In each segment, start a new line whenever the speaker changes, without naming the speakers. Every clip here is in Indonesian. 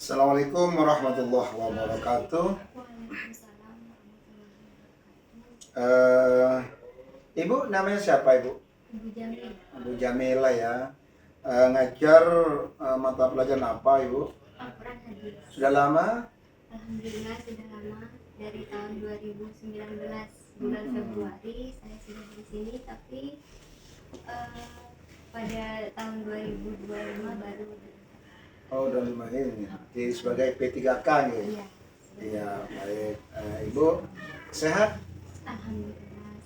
Assalamualaikum warahmatullahi wabarakatuh.
Waalaikumsalam warahmatullahi wabarakatuh.
Eh, Ibu namanya siapa Ibu?
Ibu Jamil,
Ibu Jamila ya. Ngajar mata pelajaran apa Ibu?
Al-Quran Hadis.
Sudah lama?
Alhamdulillah sudah lama, dari tahun 2019 bulan Februari saya sudah di sini, tapi pada tahun 2025 baru.
Oh, udah 5 ini. Sebagai P3K gitu.
Iya.
Iya, baik. Ibu sehat?
Alhamdulillah.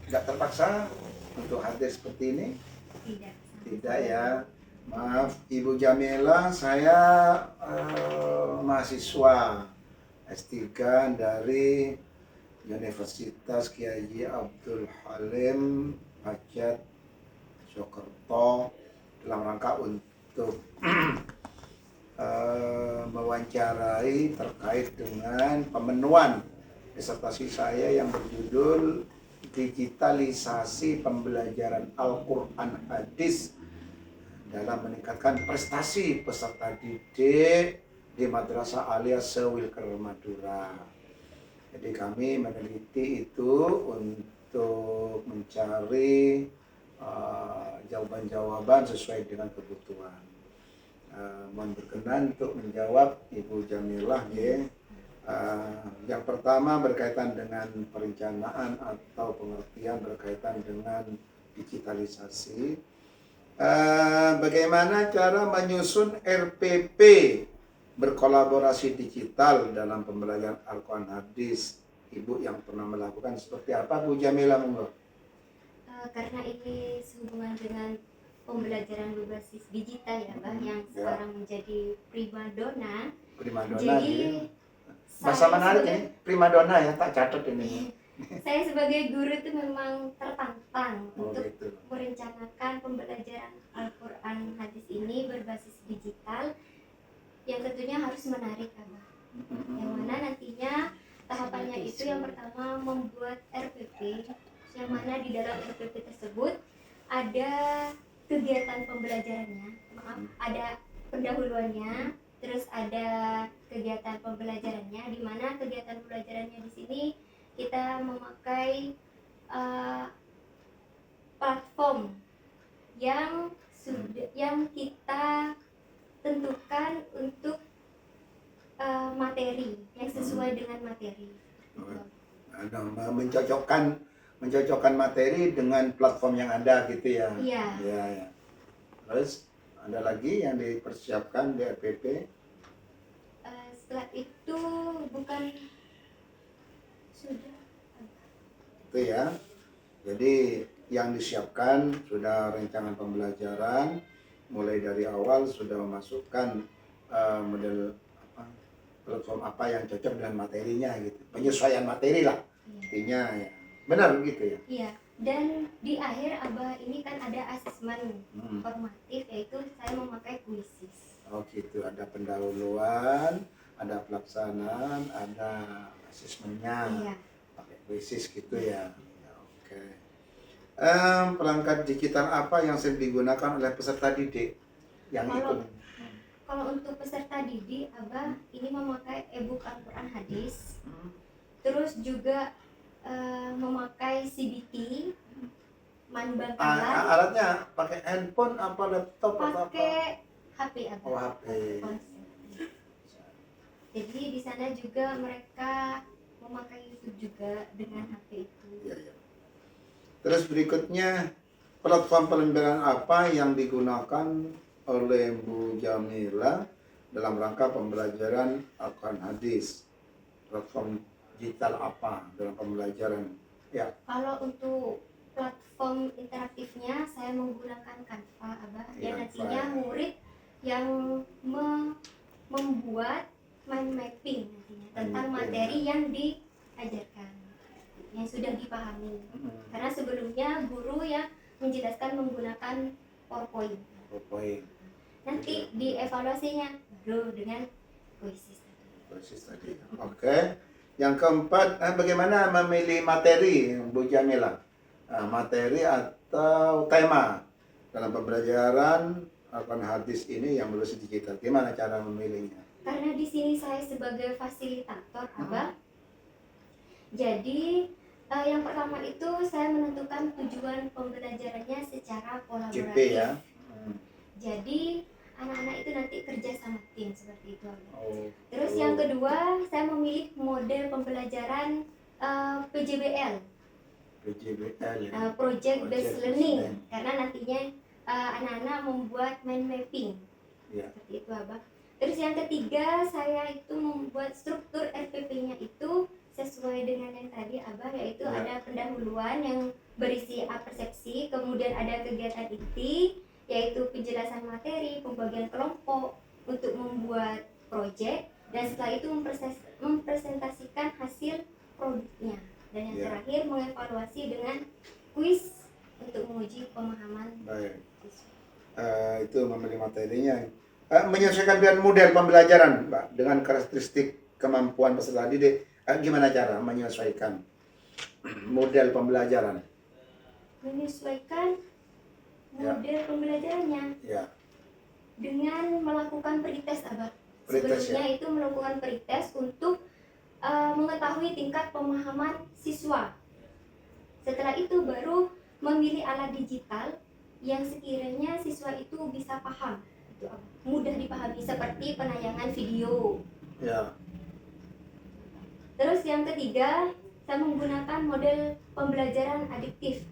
Nggak terpaksa untuk hadir seperti ini?
Tidak.
Tidak ya. Maaf Ibu Jamila, saya mahasiswa S3 dari Universitas Kiai Abdul Halim Pacet Jokerto dalam rangka untuk mewawancarai terkait dengan pemenuhan disertasi saya yang berjudul Digitalisasi Pembelajaran Al-Quran Hadis dalam meningkatkan prestasi peserta didik di Madrasah Aliyah Sewilker Madura. Jadi kami meneliti itu untuk mencari jawaban-jawaban sesuai dengan kebutuhan. Mohon berkenan untuk menjawab Ibu Jamilah ya. Yang pertama berkaitan dengan perencanaan atau pengertian berkaitan dengan digitalisasi. Bagaimana cara menyusun RPP berkolaborasi digital dalam pembelajaran Al-Quran Hadis? Ibu yang pernah melakukan seperti apa Bu Jamila monggo?
Karena ini sehubungan dengan pembelajaran berbasis digital ya Bang, yang sekarang menjadi primadona.
Primadona
Jadi
ya. Bahasa menarik ini, primadona ya, tak catat ini.
Saya sebagai guru itu memang tertantang untuk
Gitu.
merencanakan pembelajaran Al-Quran Hadis ini berbasis digital yang tentunya harus menarik Abah. Yang mana nantinya tahapannya itu yang pertama membuat RPP, yang mana di dalam RPP tersebut ada kegiatan pembelajarannya, ada pendahuluannya, terus ada kegiatan pembelajarannya, di mana kegiatan pembelajarannya di sini kita memakai platform yang kita tentukan untuk materi yang sesuai dengan materi.
Mencocokkan materi dengan platform yang ada gitu ya.
Iya.
Ya. Terus ada lagi yang dipersiapkan di RPP?
Setelah itu bukan sudah.
Itu ya. Jadi yang disiapkan sudah rancangan pembelajaran, mulai dari awal sudah memasukkan model platform apa yang cocok dengan materinya gitu. Penyesuaian materi lah. Intinya ya. Benar begitu ya?
Iya. Dan di akhir Abah ini kan ada asesmen formatif, yaitu saya memakai kuisis.
Oh gitu, ada pendahuluan, ada pelaksanaan, ada asesmennya.
Iya.
Pakai kuisis gitu ya. Oke. Perangkat digital apa yang sering digunakan oleh peserta didik yang ikut?
Kalau untuk peserta didik, Abah ini memakai e-book Al-Quran Hadis, terus juga memakai CBT, manbangkalan.
Alatnya pakai handphone apa laptop atau apa?
Pakai HP Abah.
Oh, HP.
Jadi di sana juga mereka memakai YouTube juga dengan HP itu.
Iya. Terus berikutnya, platform pembelajaran apa yang digunakan oleh Bu Jamila dalam rangka pembelajaran Al-Quran Hadis? Platform digital apa dalam pembelajaran? Ya.
Kalau untuk platform interaktifnya saya menggunakan Canva Abah, dan nantinya murid yang membuat mind mapping nantinya tentang materi yang diajarkan, yang sudah dipahami. Karena sebelumnya guru yang menjelaskan menggunakan PowerPoint. Nanti dievaluasinya baru dengan kuisis
tadi. Oke. Yang keempat, bagaimana memilih materi, Bu Jamila? Materi atau tema dalam pembelajaran Al-Quran hadis ini yang berbasis digital. Gimana cara memilihnya?
Karena di sini saya sebagai fasilitator, Abah. Jadi yang pertama itu saya menentukan tujuan pembelajarannya secara
CP
kolaboratif.
ya.
Jadi anak-anak itu nanti kerja sama tim seperti itu, Abah.
Oh.
Terus yang kedua, saya memilih model pembelajaran PJBL,
PJBL ya.
Project Based Learning,
Learning.
karena nantinya anak-anak membuat mind mapping.
Ya.
Seperti itu, Abah. Terus yang ketiga, saya itu membuat struktur RPP-nya itu sesuai dengan yang tadi, Abah, yaitu
Ya.
ada pendahuluan yang berisi persepsi, kemudian ada kegiatan inti, yaitu penjelasan materi, pembagian kelompok untuk membuat proyek, dan setelah itu mempresentasikan hasil produknya. Dan yang
Ya.
terakhir, mengevaluasi dengan kuis untuk menguji pemahaman
Baik.
siswa.
Itu memilih materinya. Menyesuaikan dengan model pembelajaran, Mbak, dengan karakteristik kemampuan peserta didik. Gimana cara menyesuaikan model pembelajaran?
Menyesuaikan
Ya.
model pembelajarannya
Ya.
dengan melakukan pretest, Abah.
Pretest,
Sebelumnya itu melakukan pretest untuk mengetahui tingkat pemahaman siswa. Setelah itu baru memilih alat digital yang sekiranya siswa itu bisa paham, itu Abah, mudah dipahami, seperti penayangan video.
Ya.
Terus yang ketiga, saya menggunakan model pembelajaran adiktif.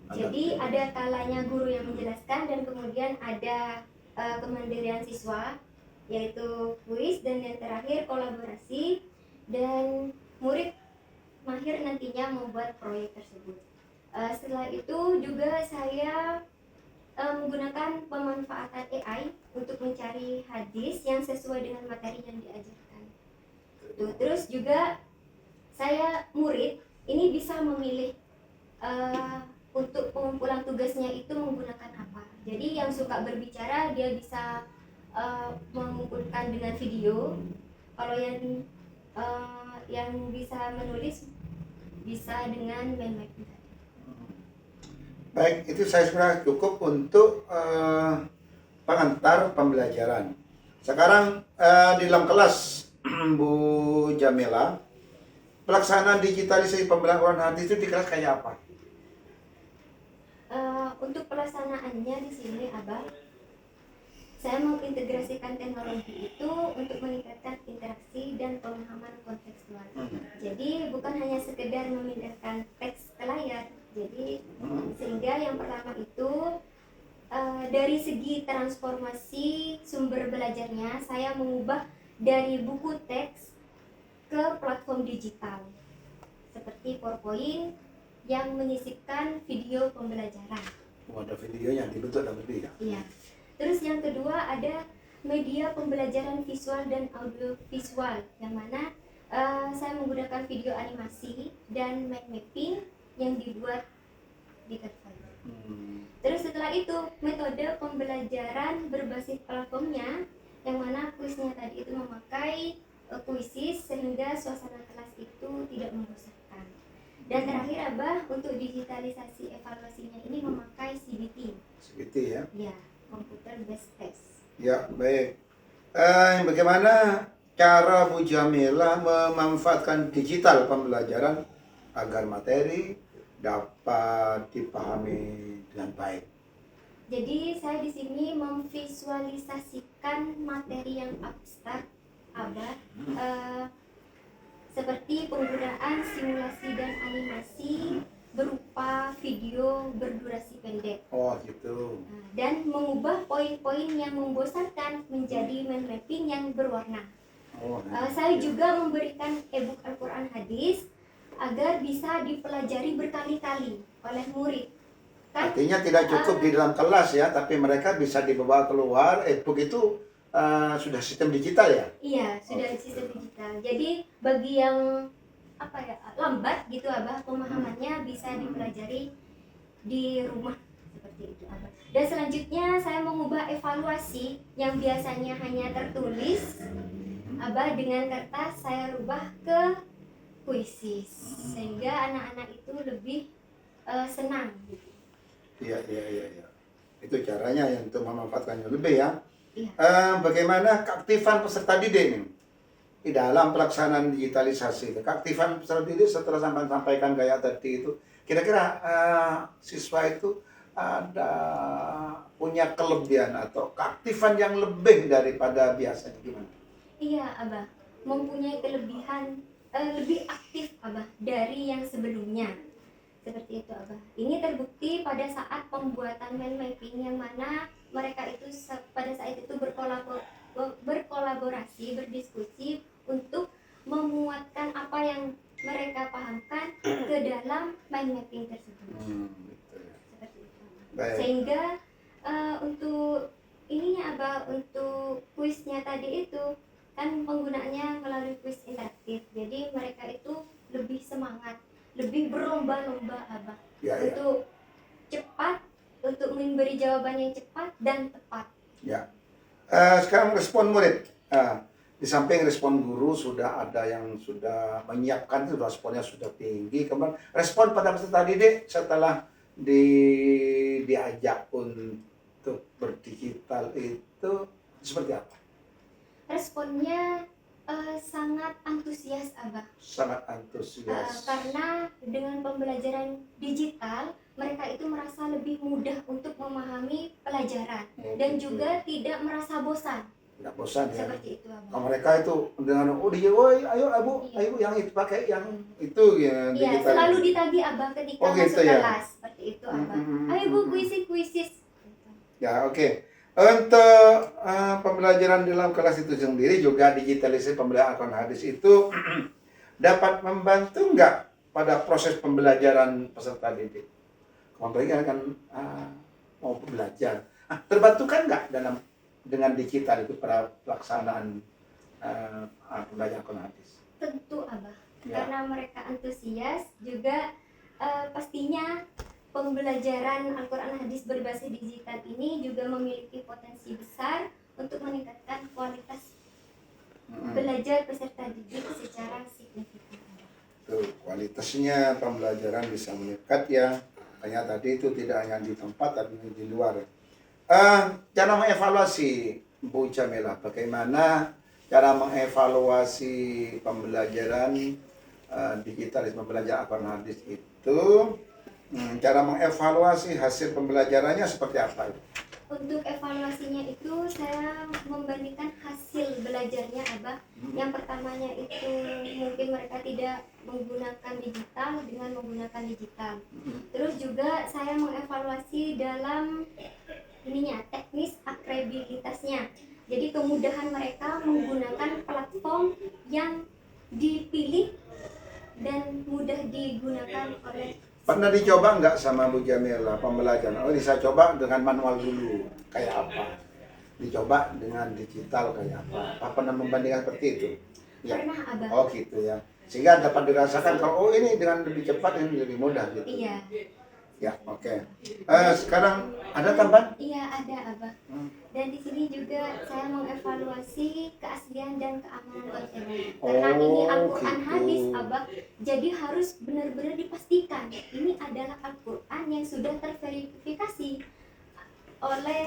Jadi ada kalanya guru yang menjelaskan dan kemudian ada kemandirian siswa, yaitu kuis, dan yang terakhir kolaborasi, dan murid mahir nantinya membuat proyek tersebut. Setelah itu juga saya menggunakan pemanfaatan AI untuk mencari hadis yang sesuai dengan materi yang diajarkan. Terus juga saya murid ini bisa memilih untuk pengumpulan tugasnya itu menggunakan apa. Jadi yang suka berbicara dia bisa mengumpulkan dengan video. Kalau yang bisa menulis bisa dengan mind mapping.
Baik, itu saya sudah cukup untuk pengantar pembelajaran. Sekarang di dalam kelas Bu Jamila, pelaksanaan digitalisasi pembelajaran hadis itu di kelas kayak apa?
Untuk pelaksanaannya di sini, Abah, saya mengintegrasikan teknologi itu untuk meningkatkan interaksi dan pemahaman kontekstual. Jadi bukan hanya sekedar memindahkan teks ke layar. Jadi sehingga yang pertama itu dari segi transformasi sumber belajarnya, saya mengubah dari buku teks ke platform digital seperti PowerPoint yang menyisipkan video pembelajaran.
Ada videonya, dibentuk dalam video.
Iya. Terus yang kedua ada media pembelajaran visual dan audio visual, yang mana saya menggunakan video animasi dan mind mapping yang dibuat di Canva. Terus setelah itu metode pembelajaran berbasis platformnya, yang mana kuisnya tadi itu memakai kuisis sehingga suasana kelas itu tidak membosankan. Dan terakhir, Abah, untuk digitalisasi evaluasinya ini memakai CBT.
CBT ya?
Ya, computer based test.
Ya, baik. Bagaimana cara Bu Jamila memanfaatkan digital pembelajaran agar materi dapat dipahami dengan baik?
Jadi saya di sini memvisualisasikan materi yang abstrak, Abah, seperti penggunaan simulasi dan animasi berupa video berdurasi pendek.
Oh gitu.
Dan mengubah poin-poin yang membosankan menjadi mind mapping yang berwarna. Saya juga memberikan e-book Al-Quran Hadis agar bisa dipelajari berkali-kali oleh murid.
Artinya tidak cukup di dalam kelas ya, tapi mereka bisa dibawa keluar. E-book itu sudah sistem digital ya?
Iya, sudah sistem digital. Jadi bagi yang lambat gitu, Abah, pemahamannya bisa dipelajari di rumah seperti itu, Abah. Dan selanjutnya saya mengubah evaluasi yang biasanya hanya tertulis, Abah, dengan kertas saya rubah ke puisis sehingga anak-anak itu lebih senang gitu.
Iya. Itu caranya yang untuk memanfaatkannya lebih ya.
Iya.
Bagaimana keaktifan peserta didik nih di dalam pelaksanaan digitalisasi itu? Keaktifan peserta didik setelah sampaikan kayak tadi itu, kira-kira siswa itu ada punya kelebihan atau keaktifan yang lebih daripada biasanya gimana?
Iya, Abah. Mempunyai kelebihan lebih aktif, Abah, dari yang sebelumnya. Seperti itu, Abah. Ini terbukti pada saat pembuatan mind mapping yang mana mereka itu pada saat itu berkolaborasi, berdiskusi untuk memuatkan apa yang mereka pahamkan ke dalam mind mapping tersebut.
Gitu ya.
Seperti itu.
Baik.
Sehingga untuk ininya Abah, untuk kuisnya tadi itu kan penggunaannya melalui kuis interaktif. Jadi mereka itu lebih semangat, lebih berlomba-lomba Abah,
Ya, ya.
untuk cepat, untuk memberi jawaban yang cepat dan tepat.
Ya. Sekarang respon murid. Di samping respon guru sudah ada yang sudah menyiapkan, itu responnya sudah tinggi. Kemudian respon pada peserta didik setelah diajak untuk berdigital itu seperti apa?
Responnya sangat antusias Abah.
Sangat antusias.
Karena dengan pembelajaran digital mereka itu merasa lebih mudah untuk memahami pelajaran dan juga tidak merasa bosan.
Tidak bosan ya.
Seperti itu Abah.
Mereka itu dengan ayo ayo yang itu pakai yang itu ya.
Iya, selalu ditagih Abah ketika masuk
ya?
kelas. Seperti itu Abah. Ayo Bu, kuisis.
Ya, oke. Untuk pembelajaran dalam kelas itu sendiri juga digitalisasi pembelajaran Al-Quran hadis itu dapat membantu nggak pada proses pembelajaran peserta didik? Apalagi kan mau belajar, terbantu kan nggak dengan digital itu pada pelaksanaan pembelajaran Al-Quran hadis?
Tentu Abah,
Ya.
karena mereka antusias juga pastinya pembelajaran Al-Quran hadis berbasis digital ini juga memiliki potensi besar untuk meningkatkan kualitas belajar peserta didik secara signifikan.
Tuh, kualitasnya pembelajaran bisa meningkat ya. Makanya tadi itu tidak hanya di tempat tapi di luar. Cara mengevaluasi Bu Jamila, bagaimana cara mengevaluasi pembelajaran digitalis pembelajaran Al-Quran hadis itu? Cara mengevaluasi hasil pembelajarannya seperti apa?
Untuk evaluasinya itu saya membandingkan hasil belajarnya Abah. Yang pertamanya itu mungkin mereka tidak menggunakan digital dengan menggunakan digital. Terus juga saya mengevaluasi dalam teknis akredibilitasnya. Jadi kemudahan mereka menggunakan platform yang dipilih dan mudah digunakan oleh.
Pernah dicoba nggak sama Bu Jamila pembelajaran? Bisa coba dengan manual dulu, kayak apa? Dicoba dengan digital kayak apa? Apa pernah membandingkan seperti itu? Ya.
Pernah Abah.
Oh gitu ya. Sehingga dapat dirasakan kalau ini dengan lebih cepat ini lebih mudah gitu.
Iya.
Ya, oke. Sekarang ada tambahan?
Iya ada Abah. Dan di sini juga saya mengevaluasi keaslian dan keamanan kontennya. Karena ini Al-Quran hadis Abah, jadi harus benar-benar dipastikan ini adalah Al-Quran yang sudah terverifikasi oleh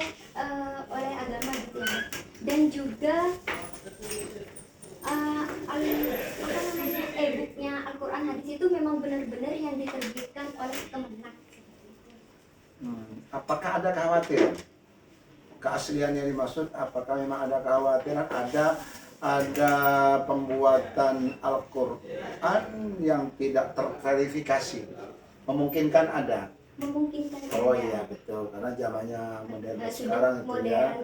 agama gitu ya. Dan juga e-booknya Al-Quran hadis itu memang benar-benar yang diterbitkan oleh Kemenak.
Apakah ada kekhawatiran? Keaslian yang dimaksud, apakah memang ada kekhawatiran ada pembuatan Al-Quran yang tidak terverifikasi? Memungkinkan ada?
Memungkinkan
Oh
ada.
iya betul, karena zamannya modern sekarang itu ya,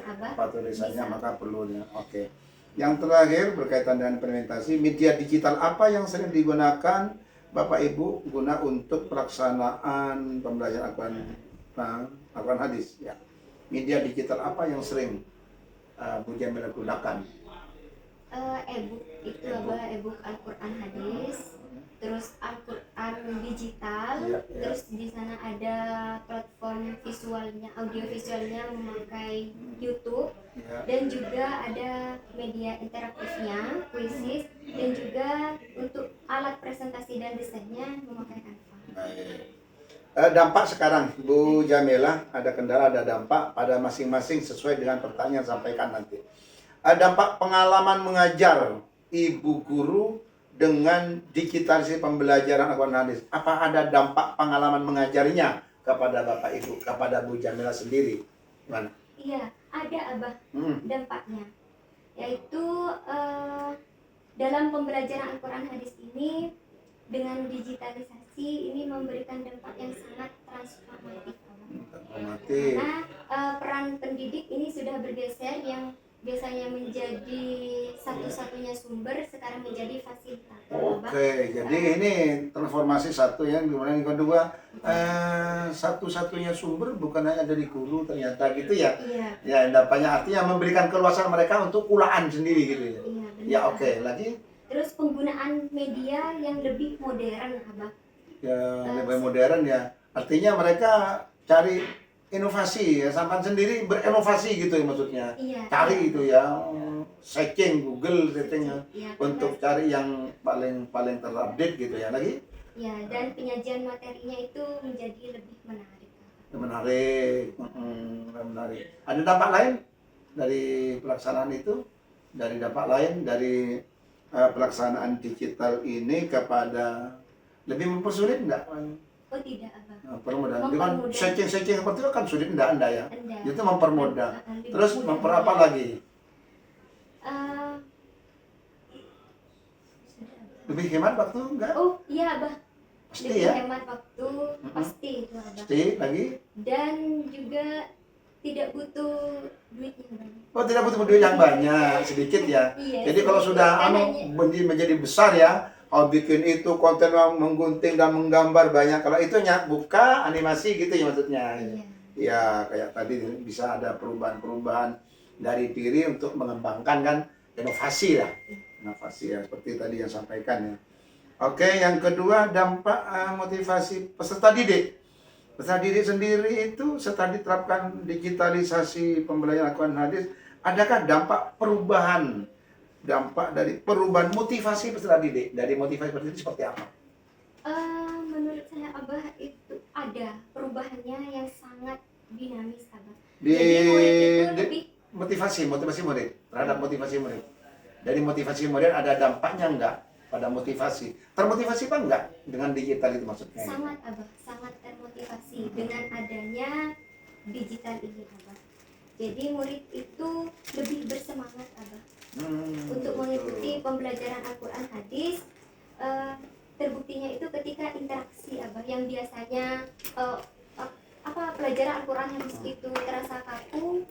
tulisannya maka perlunya. Oke. Yang terakhir berkaitan dengan implementasi, media digital apa yang sering digunakan Bapak Ibu guna untuk pelaksanaan pembelajaran Al-Quran hadis? Ya. Media digital apa yang sering Bu Jamila gunakan?
E-book itu adalah e-book Al-Quran hadis, terus Al-Quran digital, terus di sana ada platform visualnya, audio visualnya memakai YouTube, dan juga ada media interaktifnya, kuisis, dan juga untuk alat presentasi dan desainnya memakai Canva.
Baik. Dampak sekarang, Bu Jamila, ada kendala, ada dampak pada masing-masing sesuai dengan pertanyaan yang sampaikan nanti. Dampak pengalaman mengajar ibu guru dengan digitalisasi pembelajaran Al-Quran hadis. Apa ada dampak pengalaman mengajarnya kepada Bapak Ibu, kepada Bu Jamila sendiri? Gimana?
Iya, ada Abah
Hmm.
dampaknya. Yaitu dalam pembelajaran Al-Quran hadis ini dengan digitalisasi ini memberikan dampak yang sangat transformatif, Abah.
Informatif.
Karena peran pendidik ini sudah bergeser, yang biasanya menjadi satu-satunya sumber sekarang menjadi fasilitator, Abah.
Oke, jadi ini transformasi satu ya. Kemudian yang kedua, satu-satunya sumber bukan hanya dari guru ternyata gitu ya.
Iya,
Ya, dampaknya artinya memberikan keluasan mereka untuk kulaan sendiri gitu ya.
iya benar.
Ya oke, lagi
Terus penggunaan media yang lebih modern, Abah.
ya lebih modern ya. Artinya mereka cari inovasi ya, sampan sendiri berinovasi gitu ya maksudnya.
Iya.
Cari itu ya, searching Google settingnya
Iya,
untuk cari yang paling terupdate gitu ya. Lagi
ya, dan penyajian materinya itu menjadi lebih menarik.
menarik, menarik. Ada dampak lain dari pelaksanaan itu? Dari dampak lain dari pelaksanaan digital ini kepada lebih mempersulit enggak?
Oh tidak, Abang.
Permudah. Dengan
Mempermudah.
searching seperti itu kan sulit enggak ya?
Anda.
Itu mempermudah.
Lebih
Terus
mudah.
memperapa lagi?
Eh,
Lebih hemat waktu enggak?
oh iya, Abah.
Pasti
Lebih
ya?
hemat waktu, pasti itu, Abah.
Pasti lagi?
Dan juga tidak butuh duit yang banyak.
Oh, tidak butuh duit yang banyak, sedikit ya.
Iya.
Jadi kalau sudah
Kan hanya-
menjadi besar ya, kalau bikin itu konten yang menggunting dan menggambar banyak. Kalau itu buka animasi gitu ya maksudnya.
Iya.
Ya kayak tadi bisa ada perubahan-perubahan dari diri untuk mengembangkan kan inovasi lah. Inovasi ya seperti tadi yang sampaikan ya. Oke, yang kedua dampak motivasi peserta didik. Peserta didik sendiri itu setelah diterapkan digitalisasi pembelajaran Al-Quran hadis, adakah dampak perubahan? Dampak dari perubahan motivasi peserta didik. Dari motivasi peserta didik seperti apa?
Menurut saya, Abah, itu ada perubahannya yang sangat dinamis, Abah.
Di,
Jadi murid itu
di-
lebih
motivasi murid terhadap motivasi murid. Dari motivasi murid ada dampaknya enggak pada motivasi? Termotivasi apa enggak dengan digital itu maksudnya?
sangat, Abah, sangat termotivasi dengan adanya digital ini, Abah. Jadi murid itu lebih bersemangat, Abah, untuk mengikuti pembelajaran Al-Quran hadis. Terbuktinya itu ketika interaksi, Abah, yang biasanya pelajaran Al-Quran hadis itu terasa kaku.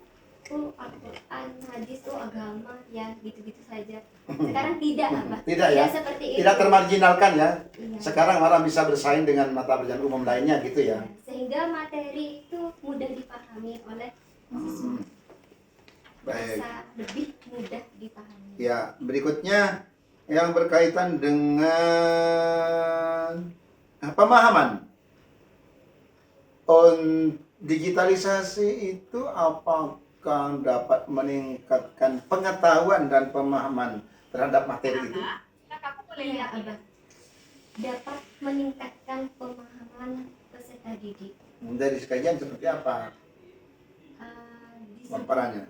Al-Quran hadis agama ya gitu-gitu saja. Sekarang tidak, Abah.
Tidak ya?
Seperti itu.
Tidak termarginalkan ya.
Iya.
Sekarang malah bisa bersaing dengan mata pelajaran umum lainnya gitu ya.
Sehingga materi itu mudah dipahami oleh siswa.
Baik.
Bisa lebih mudah dipahami.
Ya, berikutnya yang berkaitan dengan pemahaman. Digitalisasi itu apakah dapat meningkatkan pengetahuan dan pemahaman terhadap materi itu?
Iya, Abah. Dapat meningkatkan pemahaman peserta didik.
Dari kajian seperti apa
Di
perannya?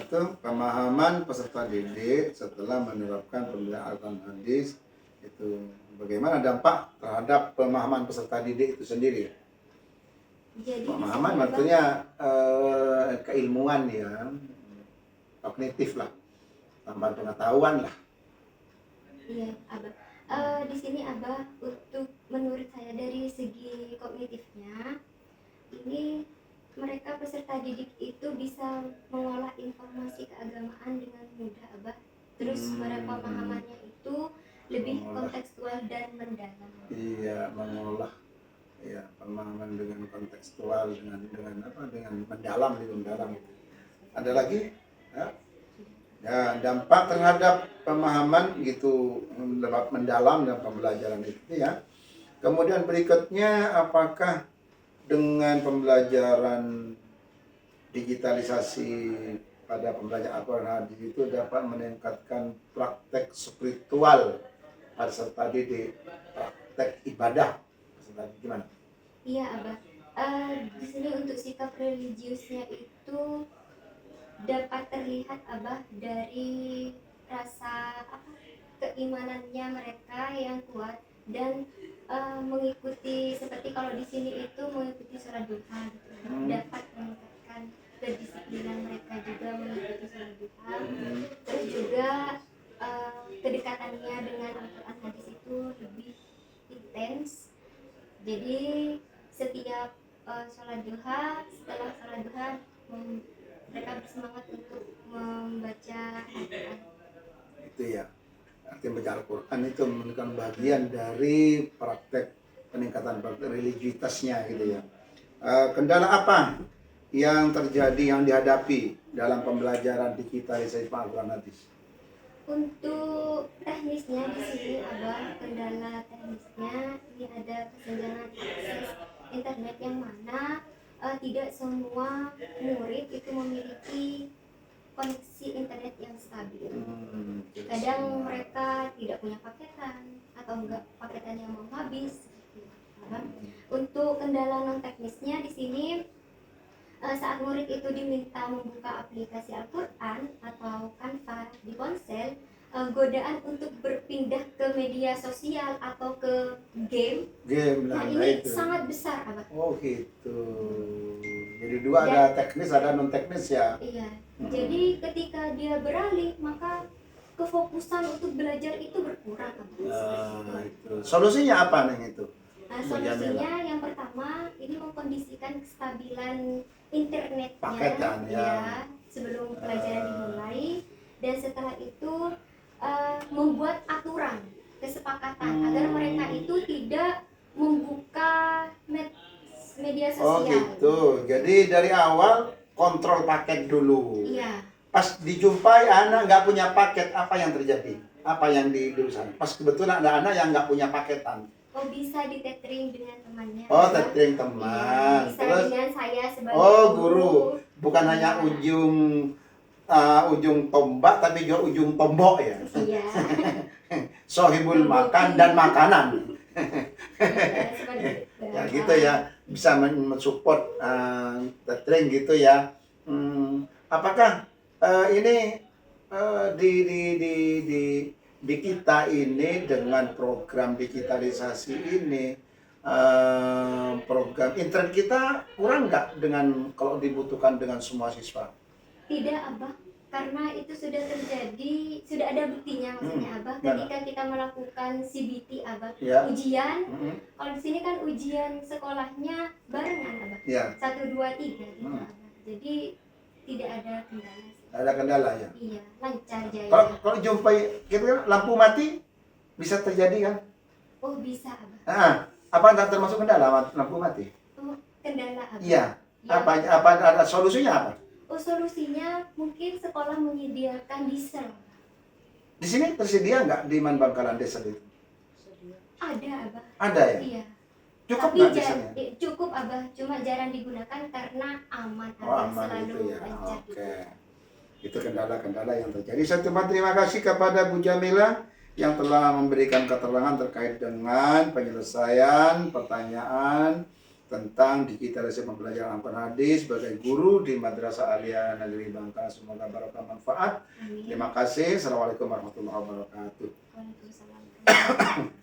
Itu pemahaman peserta didik setelah menerapkan pembelajaran Al-Quran hadis itu bagaimana dampak terhadap pemahaman peserta didik itu sendiri?
Jadi
Pemahaman maksudnya keilmuan ya, kognitif lah, tambahan pengetahuan lah.
Iya, Abah. Di sini, Abah, untuk menurut saya dari segi kognitifnya, ini mereka peserta didik itu bisa mengolah informasi keagamaan dengan mudah, Abah. Terus mereka pemahamannya itu lebih kontekstual dan mendalam.
Iya, mengolah ya pemahaman dengan kontekstual dengan mendalam itu. Ada lagi? Ya, dampak terhadap pemahaman gitu mendalam dan pembelajaran itu ya. Kemudian berikutnya apakah dengan pembelajaran digitalisasi pada pembelajaran Al-Quran hadis itu dapat meningkatkan praktek spiritual peserta didik, praktek ibadah peserta tadi gimana?
Iya Abah. Di sini untuk sikap religiusnya itu dapat terlihat Abah dari rasa apa, keimanannya mereka yang kuat dan mengikuti seperti kalau di sini itu mengikuti sholat duha gitu. Dapat meningkatkan kedisiplinan mereka juga mengikuti sholat duha. Terus juga kedekatannya dengan Al-Quran hadis itu lebih intens. Jadi setiap sholat duha, setelah sholat duha mereka bersemangat untuk membaca Al-Quran.
Itu ya, artinya baca Al-Quran itu merupakan bagian dari praktek peningkatan religiusitasnya gitu ya. Kendala apa yang terjadi, yang dihadapi dalam pembelajaran digitalisasi Al-Quran hadis?
Untuk teknisnya di sini Abah, kendala teknisnya ini ada kesenjangan akses internet yang mana tidak semua murid itu memiliki koneksi internet yang stabil. Kadang mereka tidak punya paketan atau enggak paketannya mau habis. Untuk kendala non teknisnya di sini saat murid itu diminta membuka aplikasi Al-Quran atau Canva di ponsel, godaan untuk berpindah ke media sosial atau ke game, nah ini
itu
sangat besar Abah.
Oh gitu. Jadi dua, ada teknis ada non teknis ya.
Iya. Jadi ketika dia beralih maka kefokusan untuk belajar itu berkurang Abah.
Itu. Solusinya apa nih itu?
Nah, solusinya yang pertama ini mengkondisikan kestabilan internetnya
Paketan, ya.
Sebelum pelajaran dimulai, dan setelah itu membuat aturan kesepakatan agar mereka itu tidak membuka media sosial.
Oh gitu. Jadi dari awal kontrol paket dulu.
Iya.
Pas dijumpai anak nggak punya paket, apa yang terjadi? Apa yang diurusan? Pas kebetulan ada anak yang nggak punya paketan.
Oh, bisa di tethering dengan temannya.
Oh, tethering teman.
Iya, bisa
Terus
dengan saya sebagai
guru. Bukan hanya ujung tombak tapi juga ujung tombok ya.
Iya.
Sohibul makan dan makanan.
Ya,
Ya gitu ya, bisa mensupport tethering gitu ya. Apakah ini di kita ini dengan program digitalisasi ini, program internet kita kurang nggak dengan kalau dibutuhkan dengan semua siswa?
Tidak Abah, karena itu sudah terjadi, sudah ada buktinya maksudnya Abah. Ketika kita melakukan CBT Abah,
ya.
Ujian, kalau di sini kan ujian sekolahnya barengan Abah,
ya.
1, 2, 3 gitu Abah. Jadi tidak ada kendala.
Ada kendala ya?
Iya, lancar jaya.
Kalau jumpai gitu kan lampu mati bisa terjadi kan?
Oh bisa Abah.
Apa nggak termasuk kendala lampu mati?
Oh, kendala Abah.
Iya.
Ya.
Apa ada solusinya apa?
Oh, solusinya mungkin sekolah menyediakan diesel.
Di sini tersedia nggak di Bangkalan diesel itu?
Ada Abah.
Ada ya?
Iya.
Cukup
Tapi
nggak dieselnya?
cukup Abah, cuma jarang digunakan karena aman
Oh,
Abah,
aman
selalu
itu ya.
lancar.
Oke. Itu kendala-kendala yang terjadi. Saya terima kasih kepada Bu Jamila yang telah memberikan keterangan terkait dengan penyelesaian pertanyaan tentang digitalisasi pembelajaran Al-Quran hadis sebagai guru di Madrasah Aliyah Negeri Bangka. Semoga barokah manfaat.
Amin.
Terima kasih. Assalamualaikum warahmatullahi wabarakatuh.
Waalaikumsalam.